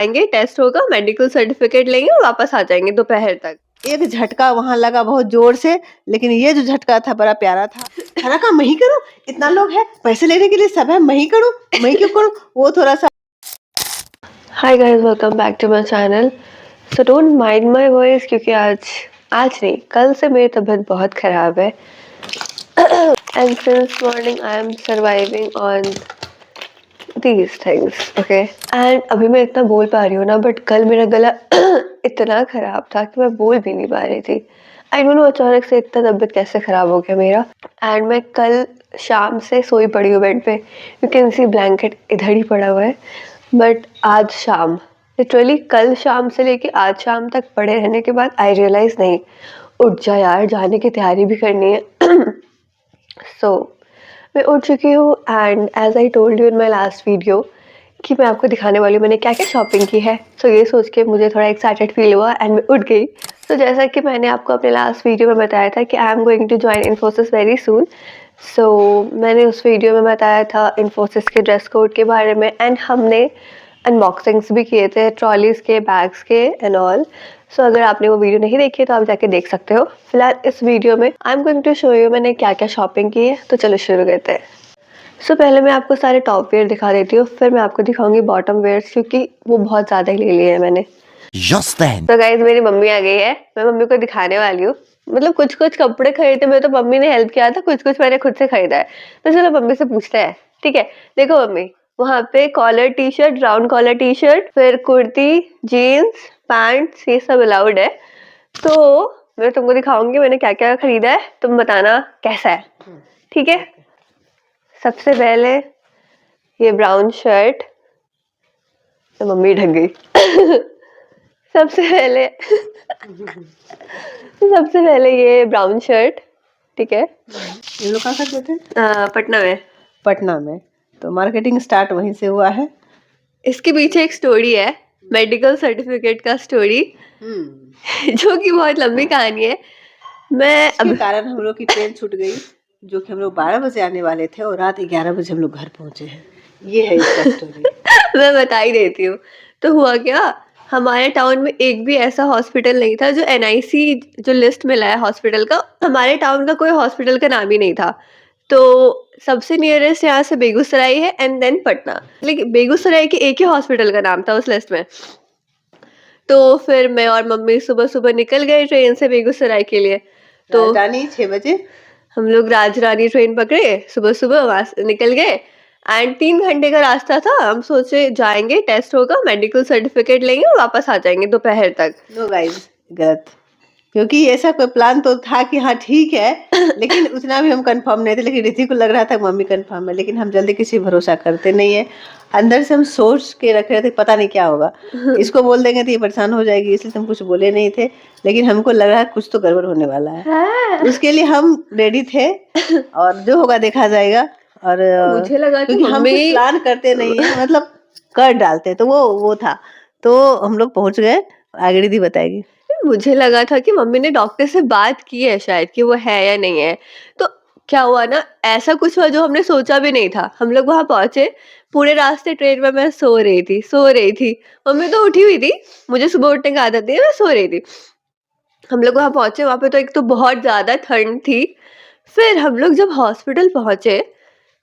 जाएंगे, टेस्ट होगा, medical certificate लेंगे और वापस आ जाएंगे दोपहर तक। एक झटका वहां लगा बहुत जोर से, लेकिन ये जो झटका था बड़ा प्यारा था। खाना का मैं ही करूं, इतना लोग है, पैसे लेने के लिए सब है, मैं ही करूं, मैं क्यों करूं, वो थोड़ा सा। Hi guys, welcome back to my channel. So don't mind my voice, क्योंकि आज नहीं, कल से मेरी तबीयत बहुत ख़राब है and since morning I am surviving on these things, okay? And अभी मैं इतना बोल पा रही हूँ ना, बट कल मेरा गला इतना ख़राब था कि मैं बोल भी नहीं पा रही थी। आई डोंट नो अचानक से इतना तबीयत कैसे ख़राब हो गया मेरा। एंड मैं कल शाम से सोई पड़ी हूँ बेड पे, यू कैन सी ब्लैंकेट इधर ही पड़ा हुआ है। बट आज शाम, लिटरली कल शाम से लेके आज शाम तक पड़े रहने के बाद आई रियलाइज़, नहीं, उठ जा यार, जाने की तैयारी भी करनी है। सो मैं उठ चुकी हूँ and as I told you in my last video कि मैं आपको दिखाने वाली हूँ मैंने क्या क्या शॉपिंग की है। सो ये सोच के मुझे थोड़ा एक्साइटेड फील हुआ एंड मैं उठ गई। तो जैसा कि मैंने आपको अपने लास्ट वीडियो में बताया था कि I am going to join Infosys very soon. So मैंने उस वीडियो में बताया था इन्फोसिस के ड्रेस कोड के बारे में एंड हमने अनबॉक्सिंग्स भी किए थे ट्रॉलीज़ के, बैग्स के एंड ऑल। सो अगर आपने वो वीडियो नहीं देखी तो आप जाके देख सकते हो। फिलहाल इस वीडियो में I am going to show you मैंने क्या क्या शॉपिंग की है। तो चलो शुरू करते हैं। सो पहले मैं आपको सारे टॉप वेयर दिखा देती हूँ, फिर मैं आपको दिखाऊंगी बॉटम वेयर्स, क्योंकि वो बहुत ज़्यादा ही ले लिए हैं मैंने। तो गाइज मेरी मम्मी आ गई है, मैं मम्मी को दिखाने वाली हूँ। मतलब कुछ कुछ कपड़े खरीदे में तो मम्मी ने हेल्प किया था, कुछ कुछ मैंने खुद से खरीदा है। तो चलो मम्मी से पूछते हैं, ठीक है? देखो मम्मी, वहाँ पे collar T shirt, round collar T shirt, फिर कुर्ती, जीन्स, पैंट्स, ये सब अलाउड है। तो मैं तुमको दिखाऊंगी मैंने क्या क्या खरीदा है, तुम बताना कैसा है, ठीक है? सबसे पहले ये ब्राउन शर्ट, तो मम्मी ढक गई। सबसे पहले सबसे पहले ये ब्राउन शर्ट, ठीक है? ये लोग कहाँ करते थे? पटना में। पटना में। तो मार्केटिंग स्टार्ट वहीं से हुआ है। इसके पीछे एक स्टोरी है, मेडिकल सर्टिफिकेट का स्टोरी, जो कि बहुत लंबी कहानी है। मैं इसके कारण हम लोग की ट्रेन छूट गई, जो कि हम लोग 12 बजे आने वाले थे और रात 11 बजे हम लोग घर पहुंचे हैं। ये है इसका स्टोरी। मैं बता ही देती हूँ। तो हुआ क्या, हमारे टाउन में एक भी ऐसा हॉस्पिटल नहीं था जो एनआईसी जो लिस्ट में लाया हॉस्पिटल का, हमारे टाउन का कोई हॉस्पिटल का नाम ही नहीं था। तो सबसे नियरेस्ट यहाँ से बेगूसराय है एंड देन पटना, लेकिन बेगूसराय के एक ही हॉस्पिटल का नाम था उस लिस्ट में। तो फिर मैं और मम्मी सुबह सुबह निकल गए ट्रेन से बेगूसराय के लिए। तो राजधानी 6 बजे हम लोग राजरानी ट्रेन पकड़े, सुबह सुबह वहां से निकल गए एंड 3 घंटे का रास्ता था। हम सोचे जाएंगे, टेस्ट होगा, मेडिकल सर्टिफिकेट लेंगे और वापस आ जाएंगे दोपहर तक। नो गाइस, गलत। क्योंकि ऐसा कोई प्लान तो था कि हाँ ठीक है, लेकिन उतना भी हम कंफर्म नहीं थे। लेकिन रिद्धि को लग रहा था मम्मी कंफर्म है, लेकिन हम जल्दी किसी भरोसा करते नहीं है। अंदर से हम सोच के रख रहे थे पता नहीं क्या होगा, इसको बोल देंगे तो ये परेशान हो जाएगी, इसलिए हम कुछ बोले नहीं थे। लेकिन हमको लग रहा है कुछ तो गड़बड़ होने वाला है, उसके लिए हम रेडी थे और जो होगा देखा जाएगा। और मुझे लगा कि क्योंकि हम कुछ मम्मी प्लान करते नहीं है, मतलब कर डालते, तो वो था। तो हम लोग पहुंच गए, आगे रिद्धि बताएगी। मुझे लगा था कि मम्मी ने डॉक्टर से बात की है शायद कि वो है या नहीं है। तो क्या हुआ ना, ऐसा कुछ हुआ जो हमने सोचा भी नहीं था। हम लोग वहां पहुंचे, पूरे रास्ते ट्रेन में मैं सो रही थी। मम्मी तो उठी हुई थी, मुझे सुबह उठने की आदत नहीं है, मैं सो रही थी। हम लोग वहां पहुंचे, वहां पे तो एक तो बहुत ज्यादा ठंड थी। फिर हम लोग जब हॉस्पिटल पहुंचे,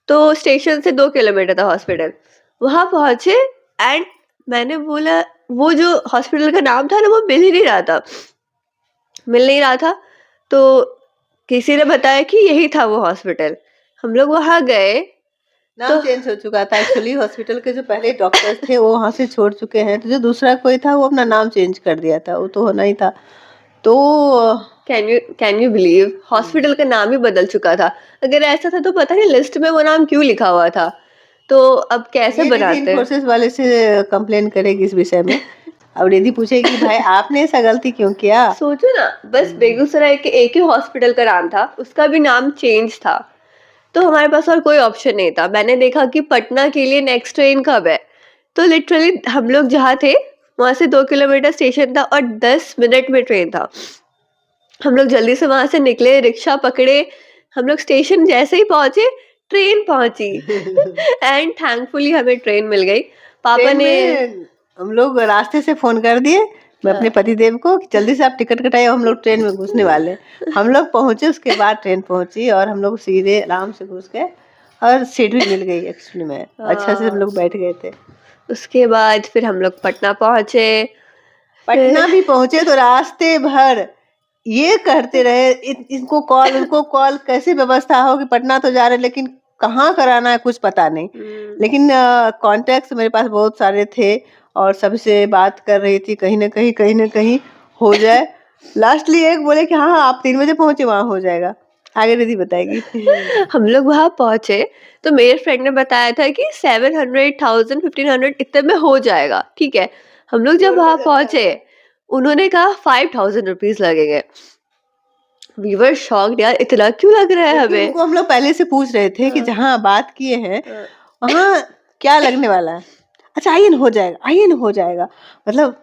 तो स्टेशन से 2 किलोमीटर था हॉस्पिटल। वहां पहुंचे एंड मैंने बोला, वो जो हॉस्पिटल का नाम था ना, वो मिल नहीं रहा था। तो किसी ने बताया कि यही था वो हॉस्पिटल। हम लोग वहां गए, नाम चेंज हो चुका था एक्चुअली। हॉस्पिटल के जो पहले डॉक्टर्स थे वो वहाँ से छोड़ चुके हैं, तो जो दूसरा कोई था वो अपना नाम चेंज कर दिया था, वो तो होना ही था। तो कैन यू बिलीव, हॉस्पिटल का नाम ही बदल चुका था। अगर ऐसा था तो पता नहीं लिस्ट में वो नाम क्यों लिखा हुआ था। तो अब कैसे ये बनाते हैं? इन्फोसिस वाले से कंप्लेन करेगी इस विषय में। अब रिद्धि पूछेगी कि भाई आपने ऐसा गलती क्यों किया। सोचो ना, बस बेगूसराय के एक ही हॉस्पिटल का नाम था, उसका भी नाम चेंज था। तो हमारे पास और कोई ऑप्शन नहीं था। मैंने देखा कि पटना के लिए नेक्स्ट ट्रेन कब है, तो लिटरली हम लोग जहाँ थे वहां से 2 किलोमीटर स्टेशन था और 10 मिनट में ट्रेन था। हम लोग जल्दी से वहां से निकले, रिक्शा पकड़े। हम लोग स्टेशन जैसे ही पहुंचे, ट्रेन पहुंची एंड थैंकफुली हमें ट्रेन मिल गई। पापा ट्रेन ने में हम लोग रास्ते से फोन कर दिए मैं अपने पति देव को कि जल्दी से आप टिकट कटाइए, हम लोग ट्रेन में घुसने वाले हैं। हम लोग पहुंचे, उसके बाद ट्रेन पहुंची और हम लोग सीधे आराम से घुस गए और सीट भी मिल गई एक्चुअली में, अच्छा से हम लोग बैठ गए थे। उसके बाद फिर हम लोग पटना पहुंचे। पटना भी पहुंचे तो रास्ते भर ये कहते रहे इनको कॉल उनको कॉल, कैसे व्यवस्था हो कि पटना तो जा रहे लेकिन कहाँ कराना है कुछ पता नहीं। लेकिन कॉन्टेक्ट मेरे पास बहुत सारे थे और सबसे बात कर रही थी, कहीं ना कहीं हो जाए। लास्टली एक बोले कि हाँ हाँ आप 3 बजे पहुंचे, वहां हो जाएगा। आगे रिद्धि बताएगी। हम लोग वहां पहुंचे तो मेरे फ्रेंड ने बताया था कि 700, 1000, 1500 इतने में हो जाएगा, ठीक है। हम लोग जब वहां पहुंचे उन्होंने कहा 5000 रुपीज लगेंगे। वी वर शॉक्ड, यार इतना क्यों लग रहा है हमें। उनको हम लोग पहले से पूछ रहे थे कि जहाँ बात किए हैं वहाँ क्या लगने वाला है। अच्छा आइए ना हो जाएगा, आइए ना हो जाएगा, मतलब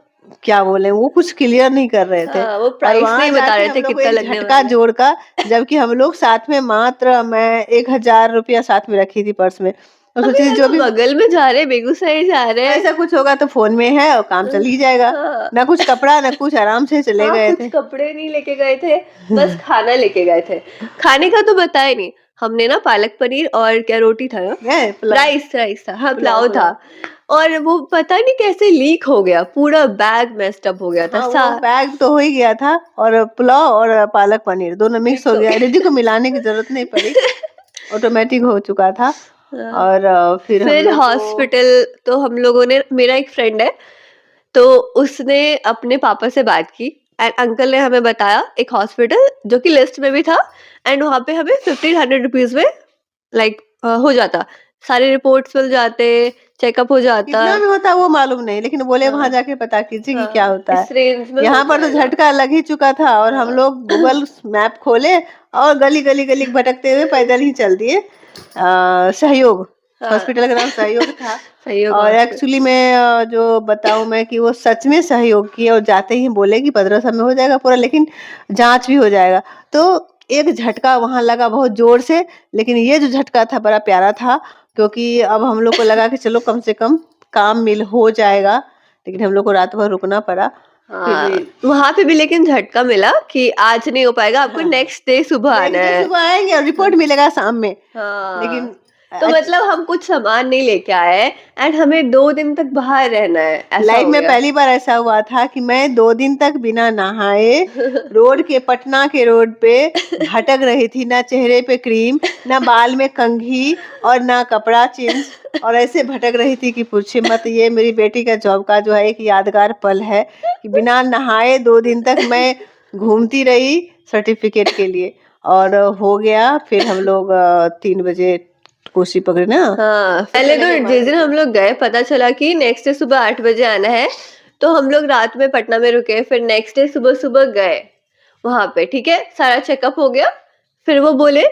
क्या बोले वो कुछ क्लियर नहीं कर रहे थे। हाँ, वो और प्राइस वहां नहीं बता जाके रहे हम थे लोग को कितना एक लगने झटका वाला है। जोड़ का, जबकि हम लोग साथ में मात्र मैं 1000 रुपया साथ में रखी थी पर्स में और अबे सोची थी यार, जो तो भी बगल में जा रहे, बेगूसराय जा रहे हैं। ऐसा कुछ होगा तो फोन में है और काम चल ही जाएगा। हाँ ना कुछ कपड़ा ना कुछ, आराम से चले हाँ, गए कुछ थे। कपड़े नहीं लेके गए थे, बस खाना लेके गए थे। खाने का तो बताया नहीं हमने ना, पालक पनीर और क्या रोटी था ना, है पुलाव, राइस था, हाँ पुलाव पुलाव था। और वो पता नहीं कैसे लीक हो गया, पूरा बैग मेस्ड अप हो गया था। हाँ वो बैग तो हो ही गया था और पुलाव और पालक पनीर दोनों मिक्स हो गया। रिद्धि को मिलाने की जरूरत नहीं पड़ी, ऑटोमेटिक हो चुका था। हाँ। और फिर हम फिर लोग को हॉस्पिटल तो हम लोगों ने, मेरा एक फ्रेंड है तो उसने अपने पापा से बात की एंड अंकल ने हमें बताया एक हॉस्पिटल जो कि लिस्ट में भी था, एंड वहां पे हमें 1500 रुपीज में लाइक हो जाता, सारे रिपोर्ट्स मिल जाते, चेकअप हो जाता। कितना में होता वो मालूम नहीं, लेकिन बोले वहां हाँ जाके पता कीजिए कि क्या हाँ, होता है। इस रेंज में हो यहाँ पर तो जाएगा। झटका लग ही चुका था और हम हाँ लोग गूगल मैप खोले और गली गली गली भटकते हुए पैदल ही चल दिए। सहयोग हाँ हॉस्पिटल का नाम सहयोग था। सहयोग और हॉस्पिटल। एक्चुअली में जो बताऊं मैं कि वो सच में सहयोग किए और जाते ही बोले कि 1500 में हो जाएगा पूरा, लेकिन जांच भी हो जाएगा। तो एक झटका वहां लगा बहुत जोर से, लेकिन ये जो झटका था बड़ा प्यारा था, क्योंकि अब हम लोग को लगा कि चलो कम से कम काम मिल हो जाएगा, लेकिन हम लोग को रात भर रुकना पड़ा। फिर हाँ भी वहां पे भी लेकिन झटका मिला कि आज नहीं हो पाएगा, आपको हाँ नेक्स्ट डे सुबह आना नेक्स्ट डे है। सुबह आएंगे और रिपोर्ट मिलेगा शाम में। हाँ, लेकिन तो मतलब हम कुछ सामान नहीं लेके आए एंड हमें 2 दिन तक बाहर रहना है, ऐसा लाइफ हो में गया। पहली बार ऐसा हुआ था कि मैं 2 दिन तक बिना नहाए रोड के, पटना के रोड पे भटक रही थी। ना चेहरे पे क्रीम, ना बाल में कंघी और ना कपड़ा चेंज, और ऐसे भटक रही थी कि पूछे मत। ये मेरी बेटी का जॉब का जो है एक यादगार पल है कि बिना नहाए 2 दिन तक मैं घूमती रही सर्टिफिकेट के लिए। और हो गया। फिर हम लोग 3 बजे कोसी पकड़े ना, हाँ तो पहले चले तो गए जिस दिन मार्केट में। हम लोग गए पता चला कि नेक्स्ट डे सुबह 8 बजे आना है, तो हम लोग रात में पटना में रुके, फिर नेक्स्ट डे सुबह सुबह गए वहां पे, ठीक है, सारा चेकअप हो गया। फिर वो बोले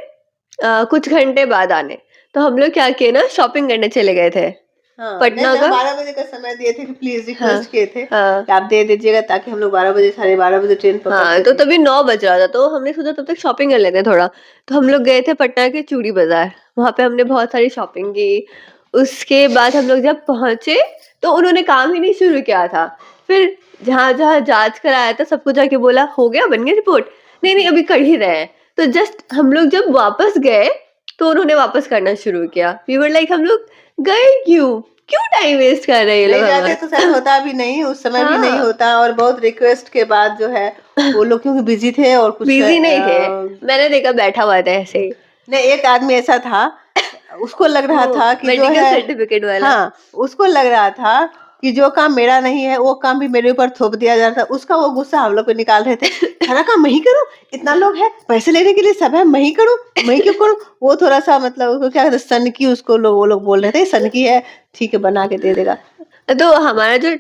कुछ घंटे बाद आने, तो हम लोग क्या किए ना, शॉपिंग करने चले गए थे हाँ नहीं, पटना तो हम का। 12 बजे का समय दिए थे कि प्लीज हाँ रिक्वेस्ट किए थे हाँ कि आप दे दीजिएगा ताकि हम लोग 12 बजे, 12:30 बजे ट्रेन पकड़ हाँ, तो सके। तभी 9 बज रहा था, तो हमने सोचा तब तक शॉपिंग कर लेते हैं थोड़ा। तो हम लोग गए थे पटना के चूड़ी बाजार, वहां पे हमने बहुत सारी शॉपिंग की। उसके बाद हम लोग जब पहुंचे तो उन्होंने काम ही नहीं शुरू किया था। फिर जहां जहां जांच कराया था सबको जाके बोला हो गया, बन गई रिपोर्ट, नहीं नहीं अभी कर ही रहे हैं। तो जस्ट हम लोग जब वापस गए तो उन्होंने वापस करना शुरू किया। वी वर लाइक हम लोग गए क्यों, क्यों टाइम वेस्ट कर रहे हैं ये नहीं लोग जाते हमारा। तो शायद होता भी नहीं, उस समय भी नहीं हाँ होता। और बहुत रिक्वेस्ट के बाद जो है वो लोग क्योंकि बिजी थे और कुछ बिजी नहीं थे, मैंने देखा बैठा हुआ था ऐसे ही। नहीं, एक आदमी ऐसा था, उसको लग रहा वो था कि जो मेडिकल है, सर्टिफिकेट वाला। हाँ उसको लग रहा था कि जो काम मेरा नहीं है वो काम भी मेरे ऊपर थोप दिया जा रहा था। उसका वो गुस्सा हम लोग पे निकाल रहे थे, सारा काम मैं ही करूं, इतना लोग है, पैसे लेने के लिए सब है, मैं ही करूं, मैं ही क्यों करूं। वो थोड़ा सा मतलब उसको क्या कहते हैं, सन की, उसको लोग वो लोग बोल रहे थे सन की है, ठीक है बना के दे देगा। तो हमारा जो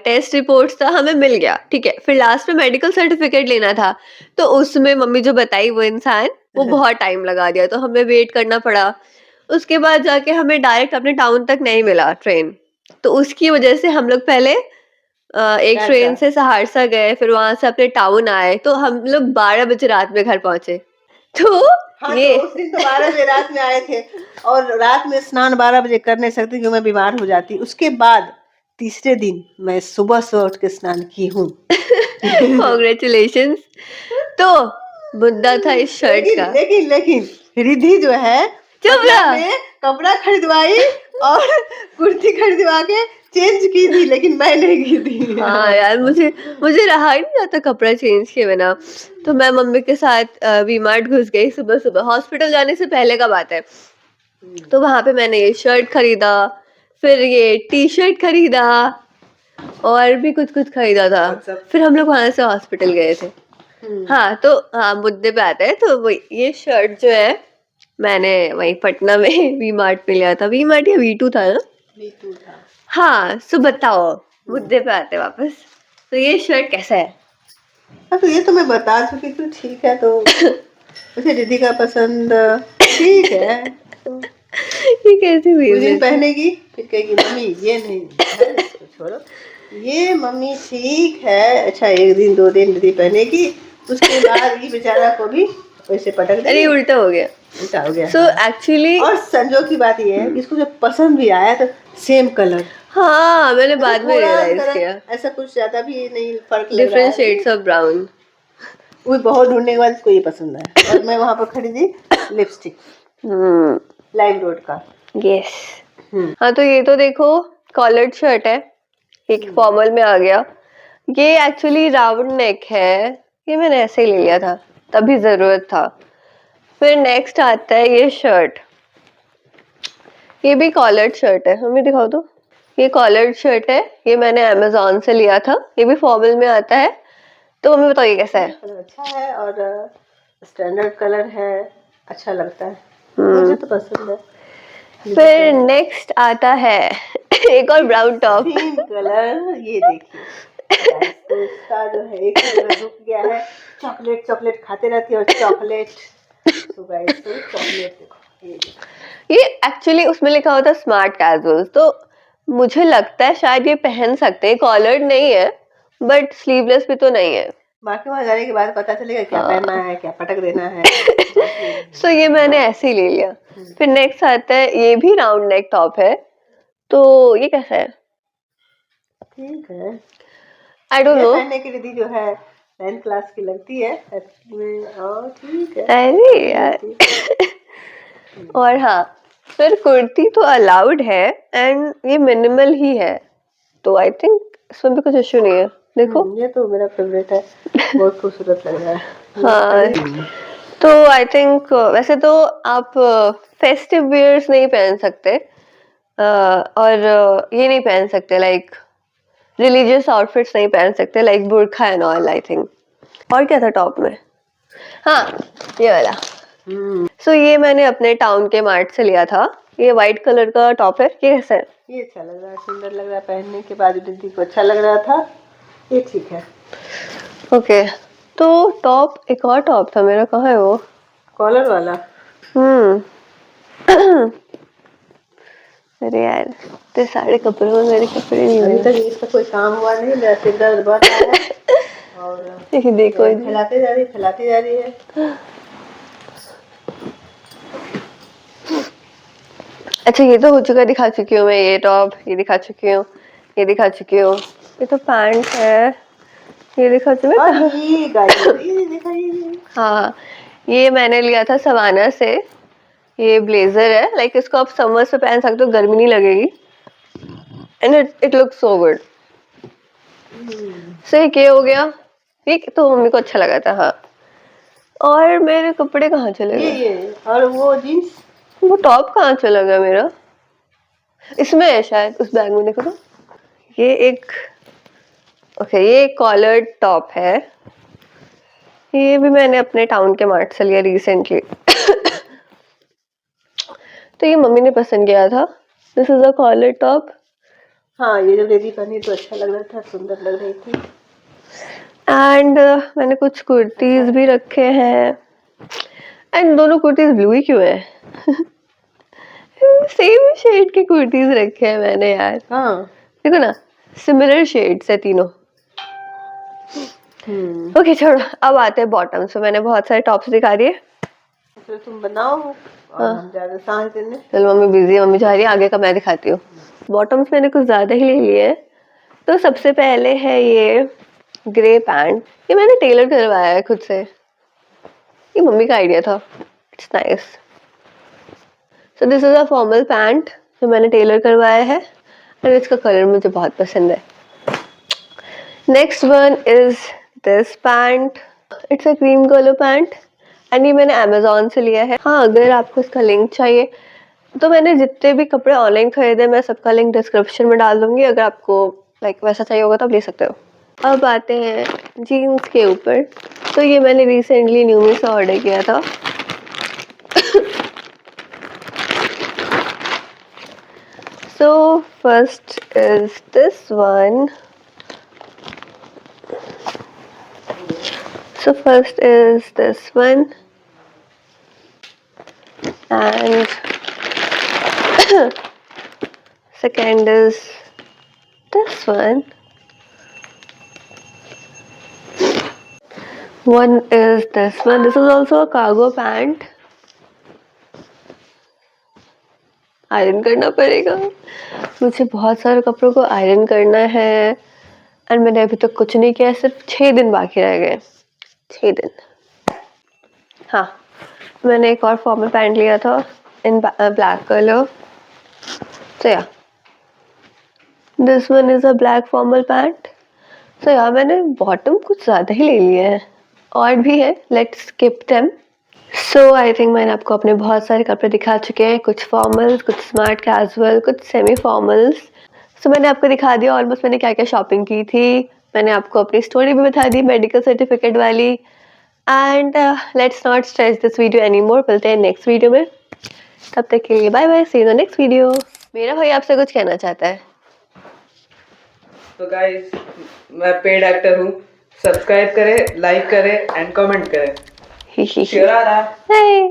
टेस्ट रिपोर्ट्स था हमें मिल गया, ठीक है। फिर लास्ट में मेडिकल सर्टिफिकेट लेना था, तो उसमें मम्मी जो बताई वो इंसान, वो बहुत टाइम लगा दिया, तो हमें वेट करना पड़ा। उसके बाद जाके हमें डायरेक्ट अपने टाउन तक नहीं मिला ट्रेन, तो उसकी वजह से हम लोग पहले एक ट्रेन सहरसा। से सहारसा गए, फिर वहां से अपने टाउन आए, तो हम लोग 12 बजे रात में घर पहुंचे। तो हाँ तो ये उस दिन तो 12 बजे रात में आए थे और रात में स्नान 12 बजे कर नहीं सकती क्योंकि मैं बीमार हो जाती। उसके बाद तीसरे दिन मैं सुबह सुबह उठ के स्नान की हूँ। कॉन्ग्रेचुलेशंस। तो मुद्दा था इस शर्ट लेकिन का। लेकिन लेकिन रिद्धि जो है चुप बदला रह। में कपड़ा खरीदवाई और कुर्ती खरीदवा के चेंज की थी, लेकिन मैं नहीं की थी। हाँ यार, मुझे मुझे रहा ही नहीं जाता कपड़ा चेंज किए बिना। तो मैं मम्मी के साथ वी मार्ट घुस गई सुबह सुबह, हॉस्पिटल जाने से पहले का बात है। तो वहां पे मैंने ये शर्ट खरीदा, फिर ये टी शर्ट खरीदा, और भी कुछ कुछ खरीदा था। फिर हम लोग वहां से हॉस्पिटल गए थे। हाँ तो हाँ, मुद्दे पे आते हैं। तो वही ये शर्ट जो है मैंने वही पटना में वी मार्ट में लिया था। वी मार्ट या वी टू था ना? नीतू था। हाँ, सो बताओ, मुद्दे पे आते हैं वापस। तो ये शर्ट कैसा है? हाँ, तो ये तो मैं बता चुकी थी, ठीक है। तो मुझे रिद्धि का पसंद ठीक है। तो ये कैसी कुछ दिन बेइज्जती? पहनेगी, फिर कहेगी मम्मी ये नहीं है, इसको छोड़ो, ये मम्मी ठीक है। अच्छा, एक दिन दो दिन रिद्धि पहनेगी, उसके बाद ये बेचारा को भी वैसे पटक अरे देंगे। उल्टा हो गया। उल्टा हो गया। सो एक्चुअली और संजोग की बात ये है कि इसको जब पसंद भी आया तो सेम कलर, हाँ, मैंने मतलब बाद में थोड़ा रियलाइज अंतर है, किया। ऐसा कुछ ज्यादा भी नहीं फर्क लग रहा डिफरेंट है। Shades of brown. वो बहुत ढूंढने के बाद इसको ये पसंद है। और मैं वहां पर खरीदी लिपस्टिक हम्म, लाइम रोड का। यस। हम्म। हाँ तो ये तो देखो, कॉलर्ड शर्ट है, एक फॉर्मल में आ गया। ये एक्चुअली राउंड नेक है, ये मैंने ऐसे ही ले लिया था, तभी जरूरत था। फिर नेक्स्ट आता है ये शर्ट, ये भी कॉलर्ड शर्ट है। हमें दिखाओ तो। ये कॉलर्ड शर्ट है, ये मैंने अमेजोन से लिया था, ये भी फॉर्मल में आता है। तो हमें बताओ ये कैसा है? कलर अच्छा है और स्टैंडर्ड कलर है, अच्छा लगता है, मुझे तो पसंद है। फिर नेक्स्ट आता है एक और ब्राउन टॉप। तीन कलर, ये देखिए गाइस, तो इसका जो है एक ही जगह रुक गया है। चॉकलेट चॉकलेट खाते रहती है और चॉकलेट, तो गाइस तो चॉकलेट देखो, ये देखो। ये एक्चुअली उसमें लिखा होता है स्मार्ट कैजुअल, तो मुझे लगता है शायद ये पहन सकते हैं। कॉलर्ड नहीं है बट स्लीवलेस भी तो नहीं है। बाकी वहां जाने के बाद पता चलेगा क्या पहनना है, क्या पटक देना है। सो ये मैंने ऐसे ही ले लिया। फिर नेक्स्ट आता है, ये भी राउंड नेक टॉप है। तो ये कैसा है? ठीक है, आई डोंट ये नो। पहनने की विधि जो है 10th क्लास की लगती है में, और ठीक है। अरे यार और हाँ, फिर कुर्ती तो अलाउड है एंड ये मिनिमल ही है, तो आई थिंक इसमें भी कुछ इश्यू नहीं है। देखो ये तो मेरा फेवरेट है, बहुत खूबसूरत लग रहा है। हाँ, तो आई थिंक वैसे तो आप फेस्टिव वियर्स नहीं पहन सकते, और ये नहीं पहन सकते, लाइक रिलीजियस आउटफिट्स नहीं पहन सकते, like burkha and all I think. और क्या था टॉप में? हाँ, ये वाला। सो ये मैंने अपने टाउन के मार्ट से लिया था। ये वाइट कलर का टॉप है। ये कैसा है? ये अच्छा लग रहा है, सुंदर लग रहा है, पहनने के बाद दीदी को अच्छा लग रहा था, ये ठीक है। ओके, तो टॉप, एक और टॉप था मेरा, कहाँ है वो? कॉलर वाला। अरे यार, इतने सारे कपड़े में मेरे कपड़े नहीं अभी हुए। तक इसका कोई काम हुआ नहीं, मेरा सिर दर्द बढ़ रहा है और देखो फैलाते जा रही है। अच्छा, ये तो हो चुका, दिखा चुकी हूँ मैं। ये टॉप ये दिखा चुकी हूँ, ये दिखा चुकी हूँ। ये तो पैंट है, ये दिखा चुकी और हूँ। ये गाइस, ये दिखाइए। हाँ, ये मैंने लिया था सवाना से। ये ब्लेजर है, लाइक इसको आप समर्स में पहन सकते हो, गर्मी नहीं लगेगी and it looks so good. So ये हो गया, ठीक। तो मम्मी को अच्छा लगा था। हाँ, और मेरे कपड़े कहाँ चले गए? ये और वो जीन्स, वो टॉप कहाँ चला गया मेरा? इसमें है शायद, उस बैग में देखो तो। ये एक, ओके, ये कॉलर्ड टॉप है। ये भी मैंने अपने टाउन के मार्ट से लिया रिसेंटली। तो ये मम्मी ने पसंद किया था। This is a collared top. हाँ, ये जब दीदी पहनी तो अच्छा लग रहा था, सुंदर लग रही थी। एंड मैंने कुछ कुर्तीज भी रखे हैं, एंड दोनों कुर्तीज ब्लू ही क्यों है? सेम शेड की कुर्तीज रखे हैं मैंने यार। हाँ। देखो ना, सिमिलर शेड्स है तीनों। ओके छोड़ो, अब आते हैं बॉटम। से मैंने बहुत सारे टॉप्स दिखा दिए। तो तुम बनाओ और हम जा रहे सांस देने। चलो, मम्मी बिजी है, मम्मी जा रही है, आगे का मैं दिखाती हूँ। बॉटम्स मैंने कुछ ज़्यादा ही ले लिए हैं। तो सबसे पहले है ये ग्रे पैंट, ये मैंने टेलर करवाया है खुद से, ये मम्मी का आइडिया था। It's nice. So this is a formal pant जो मैंने टेलर करवाया है और इसका कलर मुझे बहुत पसंद है। Next one is this pant, it's a cream colour pant and ये मैंने अमेजोन से लिया है। हाँ, अगर आपको इसका लिंक चाहिए तो मैंने जितने भी कपड़े ऑनलाइन खरीदे मैं सबका लिंक डिस्क्रिप्शन में डाल दूंगी, अगर आपको लाइक वैसा चाहिए होगा तो आप ले सकते हो। अब आते हैं जीन्स के ऊपर। तो ये मैंने रिसेंटली न्यूमी से ऑर्डर किया था। So first is this one. So first is this one and second is this one. One is this one. This is also a cargo pant. Iron करना पड़ेगा, मुझे बहुत सारे कपड़ों को आयरन करना है एंड मैंने अभी तक कुछ नहीं किया, सिर्फ 6 दिन बाकी रह गए। 6 दिन। हाँ, मैंने एक और फॉर्मल पैंट लिया था इन ब्लैक कलर। तो या this one is a black formal pant. तो यार मैंने बॉटम कुछ ज़्यादा ही ले लिए हैं, और भी है, let's skip them. So I think मैंने आपको अपने बहुत सारे कपड़े दिखा चुके हैं, कुछ फॉर्मल्स, कुछ स्मार्ट कैजुअल, कुछ सेमी फॉर्मल्स। सो मैंने आपको दिखा दिया ऑलमोस्ट मैंने क्या क्या शॉपिंग की थी। मैंने आपको अपनी स्टोरी भी बता दी मेडिकल सर्टिफिकेट वाली। And let's not stretch this video any more. मिलते हैं नेक्स्ट वीडियो में, तब तक के लिए bye bye, see you in the next video. मेरा भाई आपसे कुछ कहना चाहता है। तो गाइस, मैं पेड एक्टर हूँ, सब्सक्राइब करें, लाइक करें एंड कमेंट करें। ही शिवरारा। Hey.